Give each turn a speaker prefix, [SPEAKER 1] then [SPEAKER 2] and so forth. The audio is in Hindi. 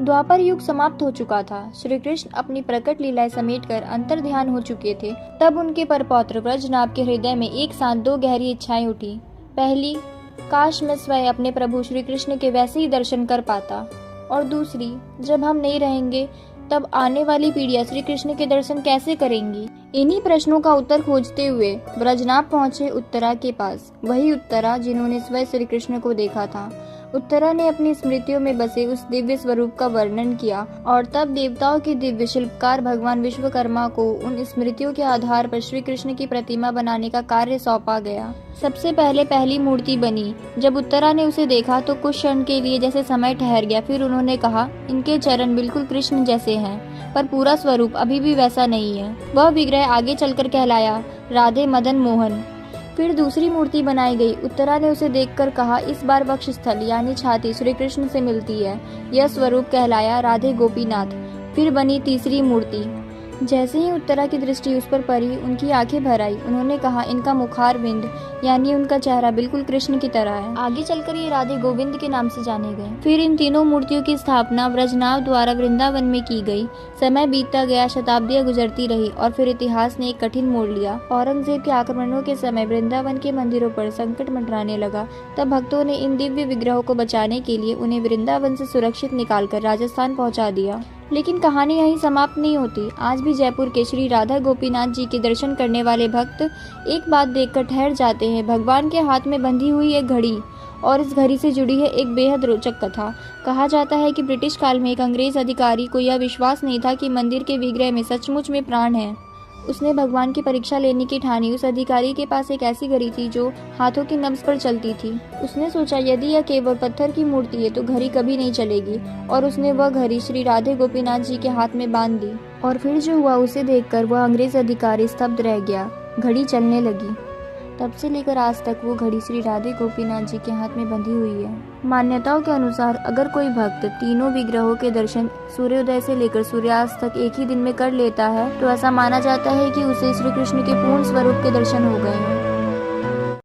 [SPEAKER 1] द्वापर युग समाप्त हो चुका था। श्री कृष्ण अपनी प्रकट लीलाएं समेटकर अंतर ध्यान हो चुके थे। तब उनके परपौत्र ब्रजनाभ के हृदय में एक साथ दो गहरी इच्छाएं उठी। पहली, काश मैं स्वयं अपने प्रभु श्री कृष्ण के वैसे ही दर्शन कर पाता, और दूसरी, जब हम नहीं रहेंगे तब आने वाली पीढ़ियां श्री कृष्ण के दर्शन कैसे करेंगी। इन्हीं प्रश्नों का उत्तर खोजते हुए ब्रजनाभ पहुंचे उत्तरा के पास। वही उत्तरा जिन्होंने स्वयं श्री कृष्ण को देखा था। उत्तरा ने अपनी स्मृतियों में बसे उस दिव्य स्वरूप का वर्णन किया, और तब देवताओं के दिव्य शिल्पकार भगवान विश्वकर्मा को उन स्मृतियों के आधार पर श्री कृष्ण की प्रतिमा बनाने का कार्य सौंपा गया। सबसे पहले पहली मूर्ति बनी। जब उत्तरा ने उसे देखा तो कुछ क्षण के लिए जैसे समय ठहर गया। फिर उन्होंने कहा, इनके चरण बिल्कुल कृष्ण जैसे हैं, पर पूरा स्वरूप अभी भी वैसा नहीं है। वह विग्रह आगे चलकर कहलाया राधे मदन मोहन। फिर दूसरी मूर्ति बनाई गई। उत्तरा ने उसे देखकर कहा, इस बार वक्षस्थल यानी छाती श्री कृष्ण से मिलती है। यह स्वरूप कहलाया राधे गोपीनाथ। फिर बनी तीसरी मूर्ति। जैसे ही उत्तरा की दृष्टि उस पर पड़ी, उनकी आंखें भर आई। उन्होंने कहा, इनका मुखारविंद यानी उनका चेहरा बिल्कुल कृष्ण की तरह है। आगे चलकर ये राधे गोविंद के नाम से जाने गए। फिर इन तीनों मूर्तियों की स्थापना ब्रजनाभ द्वारा वृंदावन में की गई। समय बीतता गया, शताब्दियां गुजरती रही, और फिर इतिहास ने एक कठिन मोड़ लिया। औरंगजेब के आक्रमणों के समय वृंदावन के मंदिरों पर संकट मंडराने लगा। तब भक्तों ने इन दिव्य विग्रहों को बचाने के लिए उन्हें वृंदावन से सुरक्षित निकालकर राजस्थान पहुंचा दिया। लेकिन कहानी यहीं समाप्त नहीं होती। आज भी जयपुर के श्री राधा गोपीनाथ जी के दर्शन करने वाले भक्त एक बात देखकर ठहर जाते हैं। भगवान के हाथ में बंधी हुई एक घड़ी, और इस घड़ी से जुड़ी है एक बेहद रोचक कथा। कहा जाता है कि ब्रिटिश काल में एक अंग्रेज अधिकारी को यह विश्वास नहीं था कि मंदिर के विग्रह में सचमुच में प्राण है। उसने भगवान की परीक्षा लेने की ठानी। उस अधिकारी के पास एक ऐसी घड़ी थी जो हाथों की नब्ज पर चलती थी। उसने सोचा, यदि यह केवल पत्थर की मूर्ति है तो घड़ी कभी नहीं चलेगी, और उसने वह घड़ी श्री राधे गोपीनाथ जी के हाथ में बांध दी। और फिर जो हुआ उसे देखकर वह अंग्रेज अधिकारी स्तब्ध रह गया। घड़ी चलने लगी। तब से लेकर आज तक वो घड़ी श्री राधे गोपीनाथ जी के हाथ में बंधी हुई है। मान्यताओं के अनुसार अगर कोई भक्त तीनों विग्रहों के दर्शन सूर्योदय से लेकर सूर्यास्त तक एक ही दिन में कर लेता है तो ऐसा माना जाता है कि उसे श्री कृष्ण के पूर्ण स्वरूप के दर्शन हो गए हैं।